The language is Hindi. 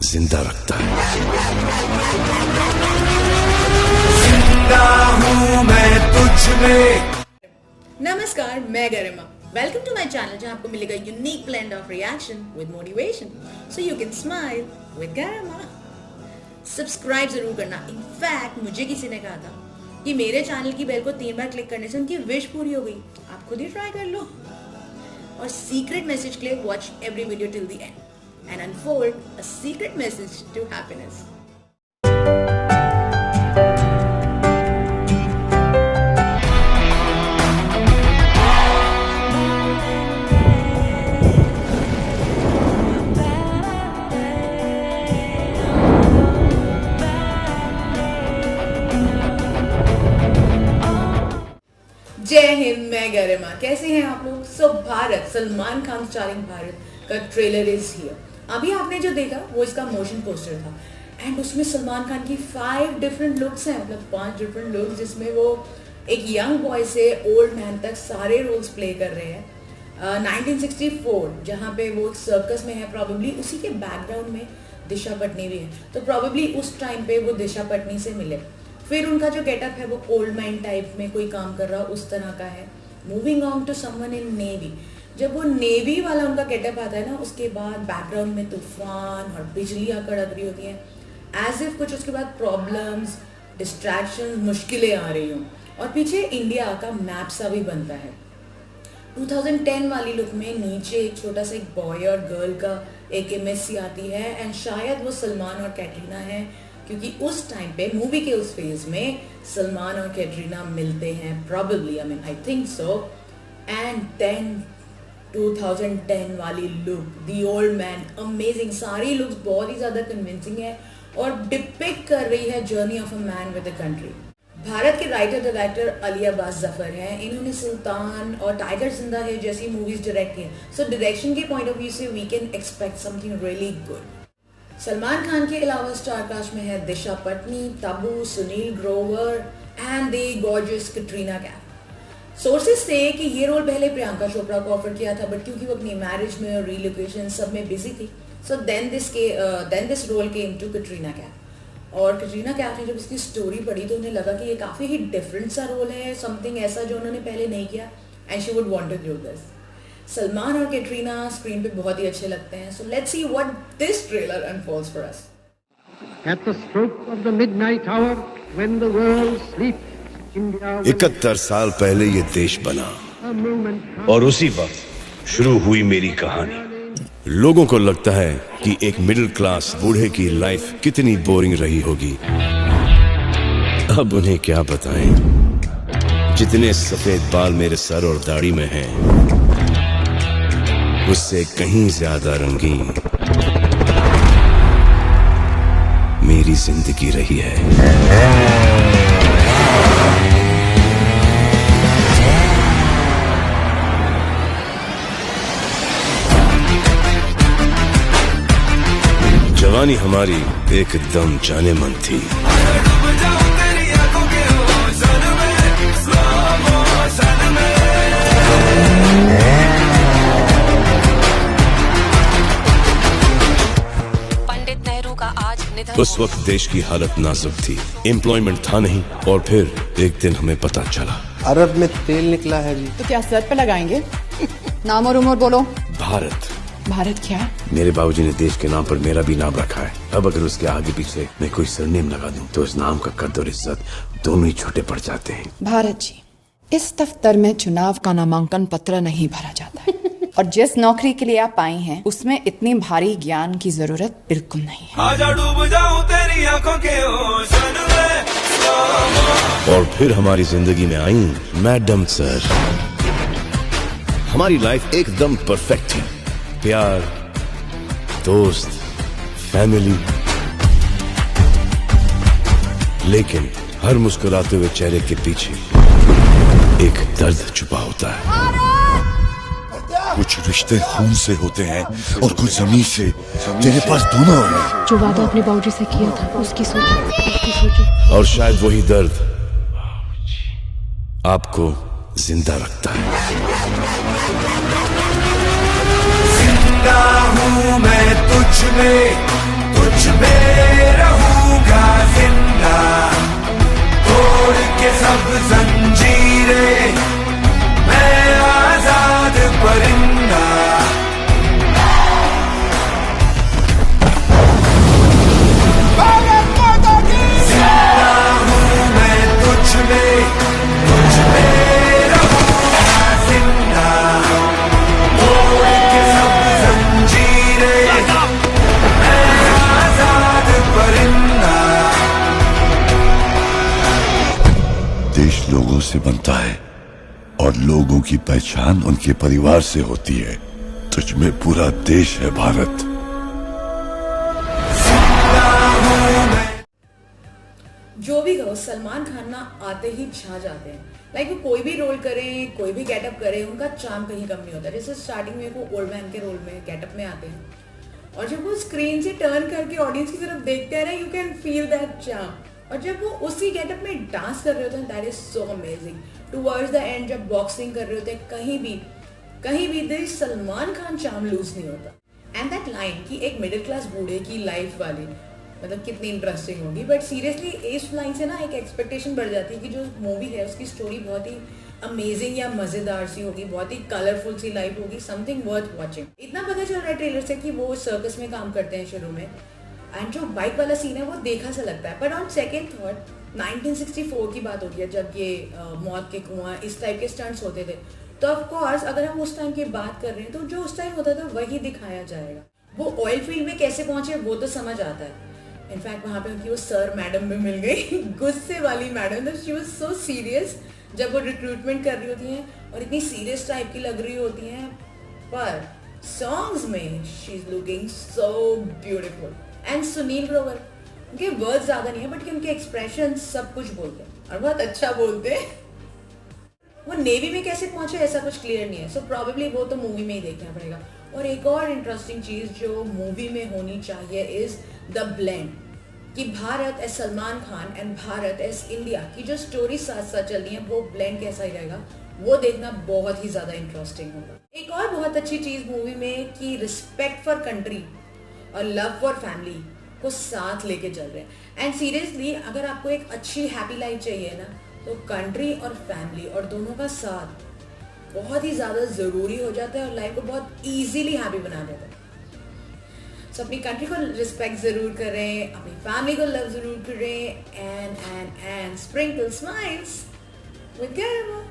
जिंदा रखता है। जिंदा हूँ मैं तुझ में। नमस्कार, मैं गरिमा। वेलकम टू माय चैनल जहां आपको मिलेगा unique blend of reaction with motivation so you can smile with Garima. Subscribe जरूर करना। इनफैक्ट मुझे किसी ने कहा था कि मेरे चैनल की बेल को 3 बार क्लिक करने से उनकी विश पूरी हो गई। आप खुद ही ट्राई कर लो। और सीक्रेट मैसेज के लिए watch every video till the end and unfold a secret message to happiness. जय हिंद, मैं गरिमा। कैसे हैं आप लोग? सो भारत, सलमान खान स्टारिंग भारत का ट्रेलर इज हियर। अभी आपने जो देखा वो इसका मोशन पोस्टर था एंड उसमें सलमान खान की 5 डिफरेंट लुक्स हैं, मतलब 5 डिफरेंट लुक्स, जिसमें वो एक यंग बॉय से ओल्ड मैन तक सारे रोल्स प्ले कर रहे हैं। 1964 जहाँ पे वो सर्कस में है, प्रॉबेबली उसी के बैकग्राउंड में दिशा पटनी भी है, तो प्रॉबेबली उस टाइम पे वो दिशा पटनी से मिले। फिर उनका जो गेटअप है वो ओल्ड मैन टाइप में कोई काम कर रहा उस तरह का है। Moving on to someone in navy, जब वो नेवी वाला उनका गेटअप आता है ना, उसके बाद बैकग्राउंड में तूफान और बिजलियाँ कड़क रही होती हैं, एज इफ कुछ उसके बाद प्रॉब्लम्स, डिस्ट्रैक्शन, मुश्किलें आ रही हों, और पीछे इंडिया का मैप सा भी बनता है। 2010 वाली लुक में नीचे एक छोटा सा एक बॉय और गर्ल का एक इमेज सी आती है एंड शायद वो सलमान और कैटरीना है, क्योंकि उस टाइम पे मूवी के उस फेज में सलमान और कैटरीना मिलते हैं, probably, I mean I think so. And then 2010 वाली look, the old man, amazing. सारी लुक्स बहुत ही ज्यादा कन्विंसिंग है और डिपिक्ट कर रही है journey of a man with a country. Bharat के राइटर डायरेक्टर अली अब्बास जफर हैं। इन्होंने सुल्तान और टाइगर जिंदा है जैसी मूवीज डायरेक्ट की हैं, सो डायरेक्शन के पॉइंट ऑफ व्यू से we can expect something really good. Salman Khan के अलावा स्टार कास्ट में है Disha Patani, Tabu, Sunil Grover and the gorgeous Katrina Kaif. Sources से कि ये रोल पहले प्रियंका चोपड़ा को ऑफर किया था, बट क्योंकि वो अपनी मैरिज में और रीलोकेशन सब में बिजी थी, so then this role came to Katrina Kaif. और कैटरीना कैफ ने जब इसकी स्टोरी पढ़ी तो उन्हें लगा कि ये काफ़ी ही डिफरेंट सा रोल है, समथिंग ऐसा जो उन्होंने पहले नहीं किया, and she would want to do this. Salman और कैटरीना स्क्रीन पे बहुत ही अच्छे लगते हैं, so let's see what this trailer unfolds for us. At the stroke of the midnight hour, when the world sleeps, India will 71 साल पहले ये देश बना a moment और उसी वक्त शुरू हुई मेरी कहानी। लोगों को लगता है कि एक मिडिल क्लास बूढ़े की लाइफ कितनी बोरिंग रही होगी। अब उन्हें क्या बताएं, जितने सफेद बाल मेरे सर और दाढ़ी में हैं, उससे कहीं ज्यादा रंगीन मेरी जिंदगी रही है। जवानी हमारी एकदम जाने मन थी। उस वक्त देश की हालत नाजुक थी, एम्प्लॉयमेंट था नहीं, और फिर एक दिन हमें पता चला अरब में तेल निकला है जी। तो क्या सर पे लगाएंगे? नाम और उम्र बोलो। भारत। भारत क्या है? मेरे बाबूजी ने देश के नाम पर मेरा भी नाम रखा है। अब अगर उसके आगे पीछे मैं कोई सरनेम लगा दूं तो इस नाम का कद और इज्जत दोनों ही छोटे पड़ जाते हैं। भारत जी, इस दफ्तर में चुनाव का नामांकन पत्र नहीं भरा जाता है और जिस नौकरी के लिए आप आई हैं उसमें इतनी भारी ज्ञान की जरूरत बिल्कुल नहीं है। आजा डूब जाऊं तेरी आंखों के ओशन में। और फिर हमारी जिंदगी में आई मैडम सर। हमारी लाइफ एकदम परफेक्ट थी, प्यार, दोस्त, फैमिली, लेकिन हर मुस्कुराते हुए चेहरे के पीछे एक दर्द छुपा होता है। कुछ रिश्ते खून से होते हैं और कुछ जमीन से। तेरे पास दोनों है। जो वादा अपने बाबूजी से किया था उसकी सोचो। और शायद वही दर्द आपको जिंदा रखता है। जिंदा हूँ मैं तुझ में, तुझ लोगों से बनता है और लोगों की पहचान उनके परिवार से होती है। तुझ में पूरा देश है भारत। जो भी कहो, सलमान खान ना आते ही छा जाते हैं। लाइक वो कोई भी रोल करें, कोई भी गेटअप करें, उनका चार्म कहीं कम नहीं होता। जैसे स्टार्टिंग में वो ओल्ड मैन के रोल में गेटअप में आते हैं और जब वो स्क्रीन से टर्न करके ऑडियंस की तरफ देखते हैं ना, you can feel that charm. और जब वो उसी गेटअप में डांस कर रहे होते हैं, that is so amazing. Towards the end जब बॉक्सिंग कर रहे होते हैं, कहीं भी this Salman Khan charm lose नहीं होता। एंड दैट लाइन कि एक मिडिल क्लास बूढ़े की लाइफ वाली, मतलब कितनी इंटरेस्टिंग होगी। बट सीरियसली इस लाइन से ना एक एक्सपेक्टेशन बढ़ जाती है कि जो मूवी है उसकी स्टोरी बहुत ही अमेजिंग या मजेदार सी होगी, बहुत ही कलरफुल सी लाइफ होगी, समथिंग वर्थ वॉचिंग। इतना पता चल रहा है ट्रेलर से कि वो सर्कस में काम करते हैं शुरू में, एंड जो बाइक वाला सीन है वो देखा सा लगता है। बट ऑन सेकेंड थॉट 1964 की बात होती है जब ये मौत के कुआं इस टाइप के स्टंट्स होते थे, तो ऑफ कोर्स अगर हम उस टाइम की बात कर रहे हैं तो जो उस टाइम होता था वही दिखाया जाएगा। वो ऑयल फील्ड में कैसे पहुंचे वो तो समझ आता है। इनफैक्ट वहाँ पे उनकी वो सर मैडम भी मिल गई, गुस्से वाली madam, she was so serious जब वो रिक्रूटमेंट कर रही होती हैं और इतनी सीरियस टाइप की लग रही होती हैं, पर सॉन्ग्स में she is looking so beautiful. And Sunil Grover, उनके वर्ड्स ज़्यादा नहीं है बट उनके एक्सप्रेशन सब कुछ बोलते हैं और बहुत अच्छा बोलते हैं। वो नेवी में कैसे पहुंचे ऐसा कुछ क्लियर नहीं है, सो प्रॉबेबली वो तो मूवी में ही देखना पड़ेगा। और एक और इंटरेस्टिंग चीज़ जो मूवी में होनी चाहिए इज द ब्लेंड, कि Bharat as Salman Khan and Bharat as India की जो स्टोरी साथ साथ चल रही है वो ब्लेंड कैसा ही रहेगा, वो देखना बहुत ही ज़्यादा इंटरेस्टिंग होगा। एक और बहुत अच्छी चीज़ मूवी में कि रिस्पेक्ट फॉर कंट्री और लव फॉर फैमिली को साथ लेके चल रहे हैं। एंड सीरियसली अगर आपको एक अच्छी हैप्पी लाइफ चाहिए ना, तो कंट्री और फैमिली और दोनों का साथ बहुत ही ज़्यादा ज़रूरी हो जाता है और लाइफ को बहुत ईजीली हैप्पी बना देता है। सो अपनी कंट्री को रिस्पेक्ट ज़रूर करें, अपनी फैमिली को लव ज़रूर करें, and sprinkle smiles with Garima.